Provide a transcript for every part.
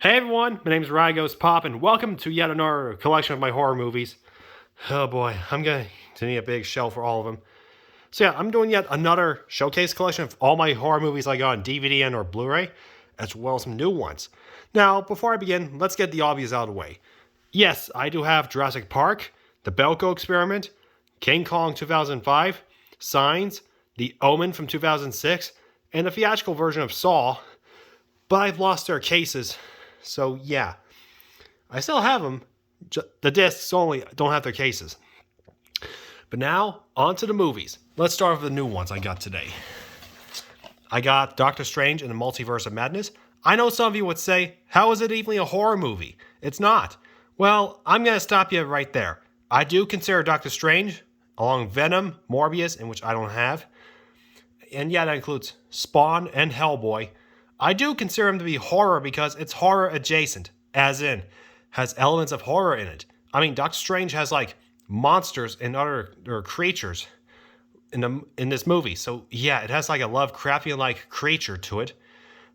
Hey everyone, my name is Rygos Pop, and welcome to yet another collection of my horror movies. Oh boy, I'm going to need a big shelf for all of them. So yeah, I'm doing yet another showcase collection of all my horror movies I got on DVD and or Blu-ray, as well as some new ones. Now, before I begin, let's get the obvious out of the way. Yes, I do have Jurassic Park, The Belko Experiment, King Kong 2005, Signs, The Omen from 2006, and the theatrical version of Saw, but I've lost their cases. So yeah, I still have them. The discs only don't have their cases. But now, on to the movies. Let's start with the new ones I got today. I got Doctor Strange and the Multiverse of Madness. I know some of you would say, how is it even a horror movie? It's not. Well, I'm going to stop you right there. I do consider Doctor Strange, along with Venom, Morbius, in which I don't have, and yeah, that includes Spawn and Hellboy. I do consider them to be horror because it's horror adjacent, as in, has elements of horror in it. I mean, Doctor Strange has like monsters and other or creatures in this movie, so yeah, it has like a Lovecraftian-like creature to it.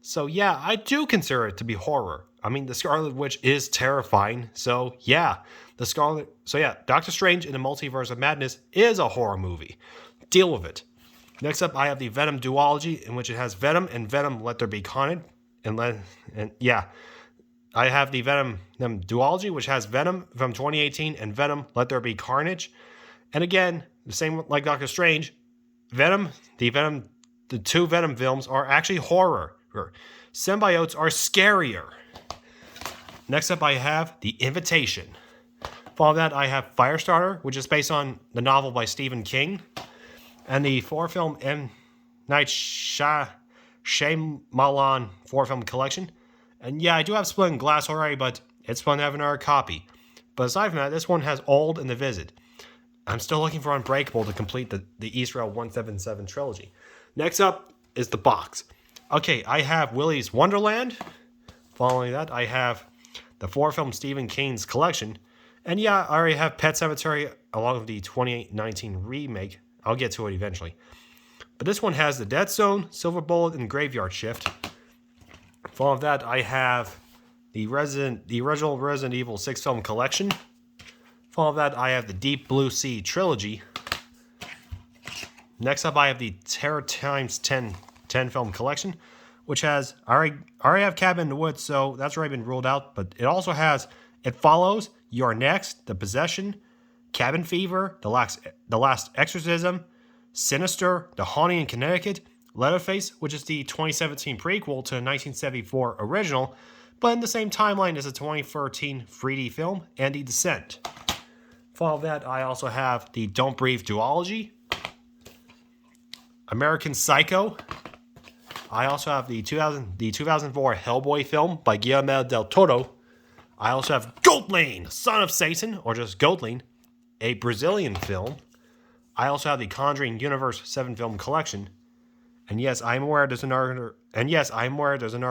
So yeah, I do consider it to be horror. I mean, the Scarlet Witch is terrifying, so yeah, Doctor Strange in the Multiverse of Madness is a horror movie. Deal with it. Next up, I have the Venom duology, in which it has Venom and Venom Let There Be Carnage. I have the Venom duology, which has Venom from 2018 and Venom Let There Be Carnage. And again, the same like Doctor Strange, the two Venom films are actually horror. Symbiotes are scarier. Next up, I have The Invitation. Following that, I have Firestarter, which is based on the novel by Stephen King, and the four-film M. Night Shyamalan four-film collection. And yeah, I do have Split and Glass already, but it's fun to have another copy. But aside from that, this one has Old and The Visit. I'm still looking for Unbreakable to complete the Israel 177 trilogy. Next up is the box. Okay, I have Willy's Wonderland. Following that, I have the four-film Stephen King's collection. And yeah, I already have Pet Sematary along with the 2019 remake. I'll get to it eventually. But this one has The Dead Zone, Silver Bullet, and Graveyard Shift. Following that, I have the original Resident Evil 6 film collection. Following that, I have the Deep Blue Sea trilogy. Next up, I have the Terror Times 10 film collection, which has, I already have Cabin in the Woods, so that's already been ruled out, but it also has It Follows, You're Next, The Possession, Cabin Fever, The Last Exorcism, Sinister, The Haunting in Connecticut, Leatherface, which is the 2017 prequel to the 1974 original, but in the same timeline as the 2013 3D film, and The Descent. Following that, I also have the Don't Breathe duology, American Psycho. I also have the 2004 Hellboy film by Guillermo del Toro. I also have Goat Lane, Son of Satan, or just Goat Lane, a Brazilian film. I also have the Conjuring Universe 7 film collection. And yes, I'm aware there's another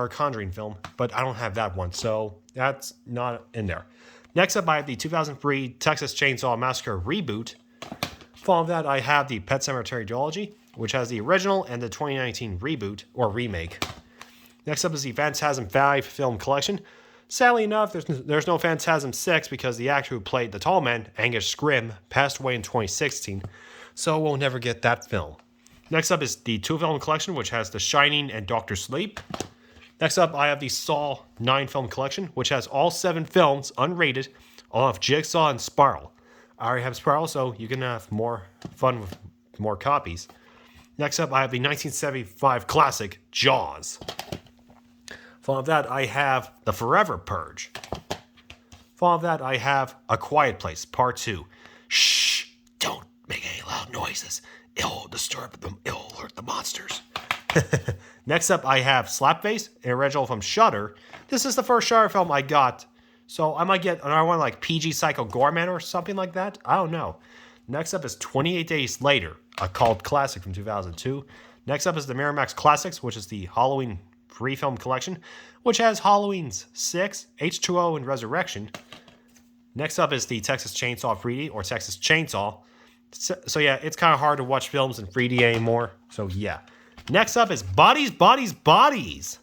Conjuring film, but I don't have that one, so that's not in there. Next up, I have the 2003 Texas Chainsaw Massacre reboot. Following that, I have the Pet Sematary duology, which has the original and the 2019 reboot or remake. Next up is the Phantasm 5 film collection. Sadly enough, there's no Phantasm 6 because the actor who played the tall man, Angus Scrimm, passed away in 2016, so we'll never get that film. Next up is the two-film collection, which has The Shining and Doctor Sleep. Next up, I have the Saw 9 film collection, which has all 7 films, unrated, along with Jigsaw and Spiral. I already have Spiral, so you can have more fun with more copies. Next up, I have the 1975 classic, Jaws. Following that, I have The Forever Purge. Following that, I have A Quiet Place, Part 2. Shh! Don't make any loud noises. It'll disturb them. It'll alert the monsters. Next up, I have Slapface, an original from Shudder. This is the first Shudder film I got, so I might get another one like PG Psycho Goreman or something like that. I don't know. Next up is 28 Days Later, a cult classic from 2002. Next up is the Miramax Classics, which is the Halloween free-film collection, which has Halloween's 6, H2O, and Resurrection. Next up is the Texas Chainsaw 3D, or Texas Chainsaw. So yeah, it's kind of hard to watch films in 3D anymore, so yeah. Next up is Bodies, Bodies, Bodies!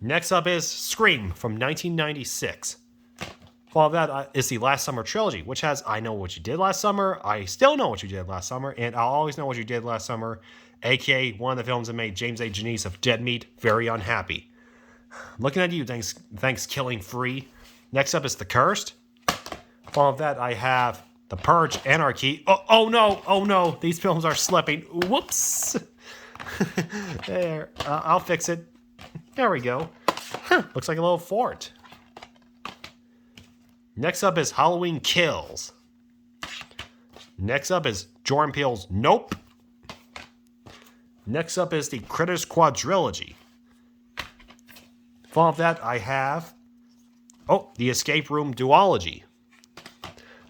Next up is Scream from 1996. Following that is the Last Summer trilogy, which has I Know What You Did Last Summer, I Still Know What You Did Last Summer, and I'll Always Know What You Did Last Summer, aka one of the films that made James A. Janisse of Dead Meat very unhappy. Looking at you, thanks Killing Free. Next up is The Cursed. Following that, I have The Purge, Anarchy. Oh no, these films are slipping. Whoops. There, I'll fix it. There we go. Looks like a little fort. Next up is Halloween Kills. Next up is Jordan Peele's Nope. Next up is the Critters Quadrilogy. Following that, I have the Escape Room Duology.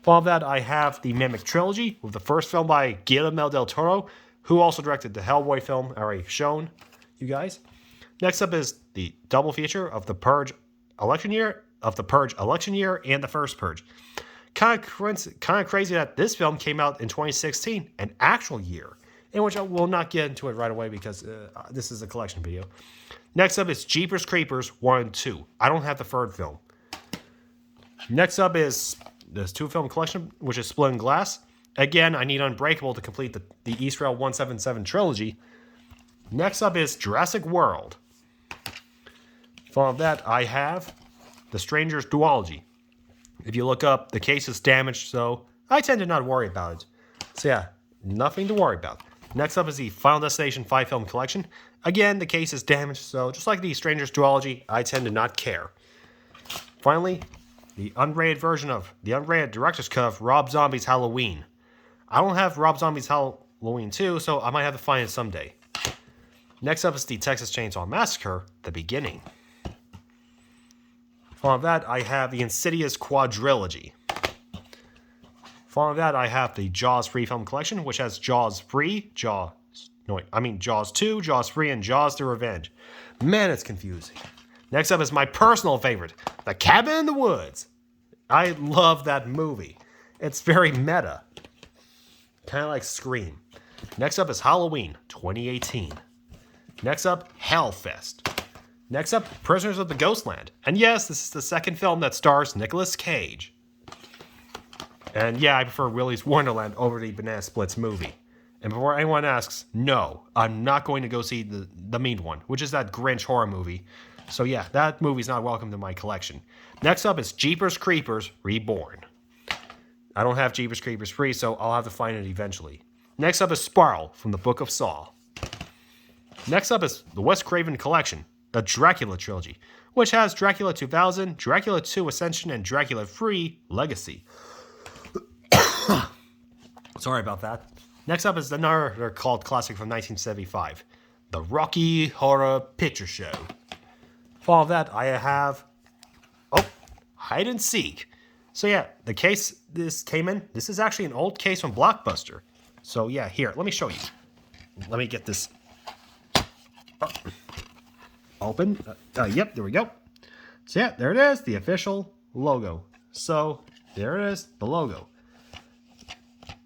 Following that, I have the Mimic Trilogy, with the first film by Guillermo del Toro, who also directed the Hellboy film I already shown you guys. Next up is the double feature of The Purge Election Year, and The First Purge. Kind of crazy that this film came out in 2016, an actual year, in which I will not get into it right away because this is a collection video. Next up is Jeepers Creepers 1 and 2. I don't have the third film. Next up is this 2-film collection, which is Split in Glass. Again, I need Unbreakable to complete the East Rail 177 trilogy. Next up is Jurassic World. Following that, I have The Strangers Duology. If you look up, the case is damaged, so I tend to not worry about it. So yeah, nothing to worry about. Next up is the Final Destination 5-film collection. Again, the case is damaged, so just like the Strangers Duology, I tend to not care. Finally, the unrated director's cut of Rob Zombie's Halloween. I don't have Rob Zombie's Halloween 2, so I might have to find it someday. Next up is the Texas Chainsaw Massacre, The Beginning. Following that, I have the Insidious Quadrilogy. Following that, I have the Jaws 3-film collection, which has Jaws 2, Jaws 3, and Jaws the Revenge. Man, it's confusing. Next up is my personal favorite, The Cabin in the Woods. I love that movie. It's very meta. Kind of like Scream. Next up is Halloween 2018. Next up, Hellfest. Next up, Prisoners of the Ghostland. And yes, this is the second film that stars Nicolas Cage. And yeah, I prefer Willy's Wonderland over the Banana Splits movie. And before anyone asks, no, I'm not going to go see the mean one, which is that Grinch horror movie. So yeah, that movie's not welcome to my collection. Next up is Jeepers Creepers Reborn. I don't have Jeepers Creepers 3, so I'll have to find it eventually. Next up is Spiral from the Book of Saw. Next up is the Wes Craven Collection, the Dracula Trilogy, which has Dracula 2000, Dracula 2 Ascension, and Dracula 3 Legacy. Sorry about that. Next up is another cult classic from 1975, the Rocky Horror Picture Show. Following that, I have Hide and Seek. So yeah, the case this came in, this is actually an old case from Blockbuster. So yeah, here, let me show you. Let me get this open. Yep, there we go. So yeah, there it is, the official logo. So there it is, the logo.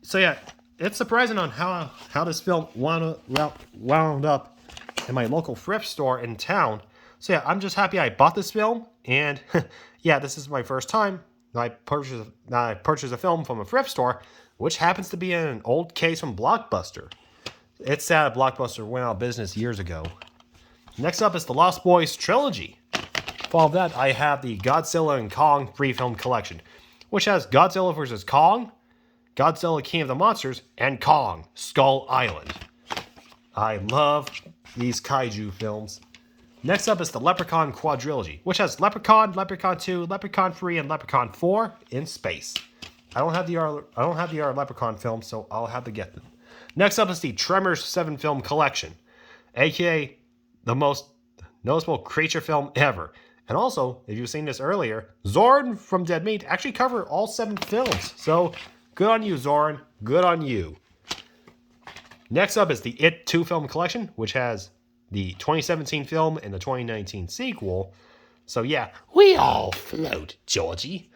So yeah, it's surprising on how this film wound up in my local thrift store in town. So yeah, I'm just happy I bought this film, and yeah, this is my first time I purchased a film from a thrift store, which happens to be in an old case from Blockbuster. It's sad Blockbuster went out of business years ago. Next up is the Lost Boys Trilogy. Following that, I have the Godzilla and Kong 3-film collection, which has Godzilla vs. Kong, Godzilla King of the Monsters, and Kong Skull Island. I love these kaiju films. Next up is the Leprechaun Quadrilogy, which has Leprechaun, Leprechaun 2, Leprechaun 3, and Leprechaun 4 in space. I don't have the other Leprechaun film, so I'll have to get them. Next up is the Tremors 7-film collection, aka the most noticeable creature film ever. And also, if you've seen this earlier, Zorn from Dead Meat actually covered all 7 films. So, good on you, Zorn. Good on you. Next up is the It 2-film collection, which has the 2017 film and the 2019 sequel. So yeah, we all float, Georgie.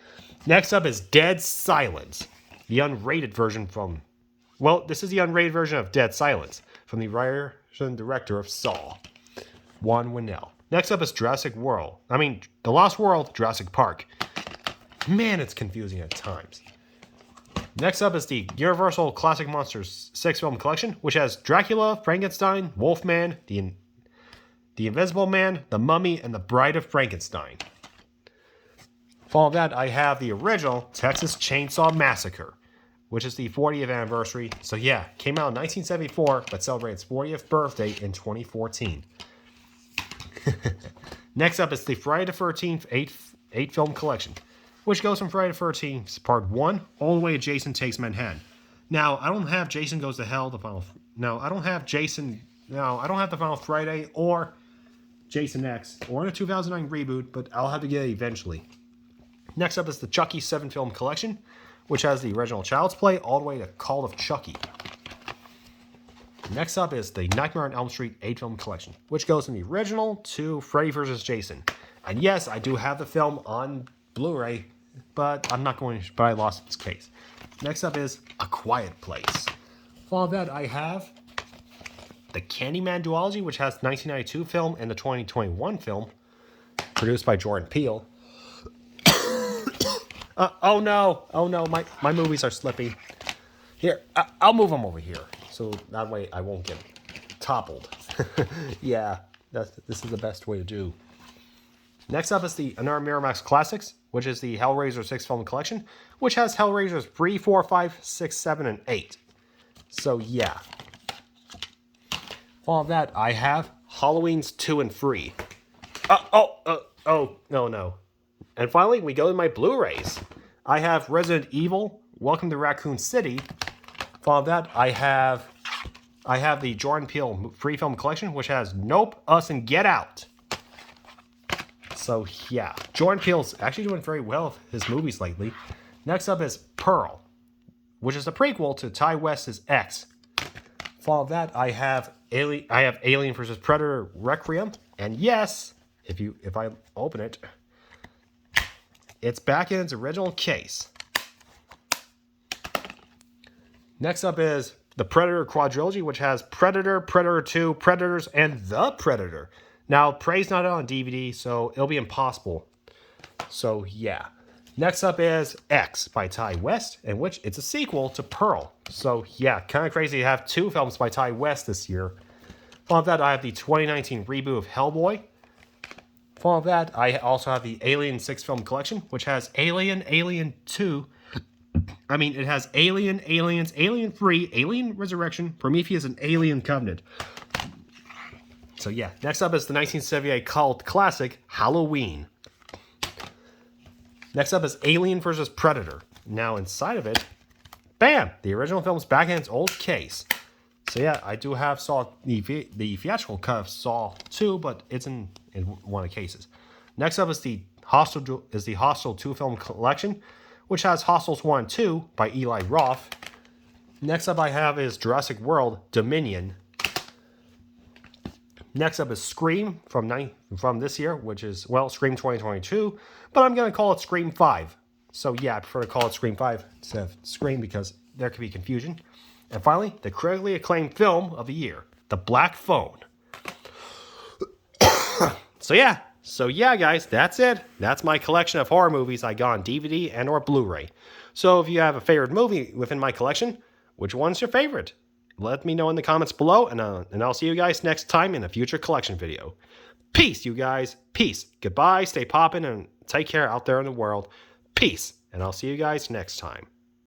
Next up is Dead Silence, the unrated version this is the unrated version of Dead Silence from the writer and director of Saw, Juan Winnell. Next up is Jurassic World. The Lost World, Jurassic Park. Man, it's confusing at times. Next up is the Universal Classic Monsters 6-film collection, which has Dracula, Frankenstein, Wolfman, the Invisible Man, The Mummy, and The Bride of Frankenstein. Following that, I have the original Texas Chainsaw Massacre, which is the 40th anniversary. So yeah, came out in 1974, but celebrated its 40th birthday in 2014. Next up is the Friday the 13th 8-film collection, which goes from Friday the 13th Part 1 all the way to Jason Takes Manhattan. Now, I don't have Jason Goes to Hell, I don't have the Final Friday or Jason X or the 2009 reboot, but I'll have to get it eventually. Next up is the Chucky 7-film collection, which has the original Child's Play all the way to Call of Chucky. Next up is the Nightmare on Elm Street 8-film collection, which goes from the original to Freddy vs. Jason. And yes, I do have the film on Blu-ray, but I lost its case. Next up is A Quiet Place. Following that, I have the Candyman duology, which has the 1992 film and the 2021 film, produced by Jordan Peele. Oh no, my movies are slipping. Here, I'll move them over here, so that way I won't get toppled. Yeah, this is the best way to do. Next up is the another Miramax Classics, which is the Hellraiser 6-film collection, which has Hellraisers 3, 4, 5, 6, 7, and 8. So yeah. Following that, I have Halloween's 2 and 3. No. And finally, we go to my Blu-rays. I have Resident Evil, Welcome to Raccoon City. Following that, I have the Jordan Peele free film collection, which has Nope, Us, and Get Out. So yeah, Jordan Peele's actually doing very well with his movies lately. Next up is Pearl, which is a prequel to Ty West's X. Following that, I have Alien vs. Predator Requiem, and yes, if I open it, it's back in its original case. Next up is the Predator quadrilogy, which has Predator, Predator 2, Predators, and The Predator. Now, Prey's not on DVD, so it'll be impossible. So, yeah. Next up is X by Ty West, in which it's a sequel to Pearl. So, yeah, kind of crazy to have 2 films by Ty West this year. Following that, I have the 2019 reboot of Hellboy. Following that, I also have the Alien 6-film collection, which has Alien, Alien 2. It has Alien, Aliens, Alien 3, Alien Resurrection, Prometheus, and Alien Covenant. So yeah, next up is the 1978 cult classic, Halloween. Next up is Alien vs. Predator. Now inside of it, bam! The original film's back in its old case. So yeah, I do have the theatrical cut of Saw 2, but it's in one of the cases. Next up is the Hostel 2-film collection, which has Hostels 1 and 2 by Eli Roth. Next up I have is Jurassic World Dominion. Next up is Scream from this year, which is, Scream 2022, but I'm going to call it Scream 5. So yeah, I prefer to call it Scream 5 instead of Scream because there could be confusion. And finally, the critically acclaimed film of the year, The Black Phone. So yeah, guys, that's it. That's my collection of horror movies I got on DVD and or Blu-ray. So if you have a favorite movie within my collection, which one's your favorite? Let me know in the comments below, and I'll see you guys next time in a future collection video. Peace, you guys. Peace. Goodbye, stay poppin', and take care out there in the world. Peace, and I'll see you guys next time.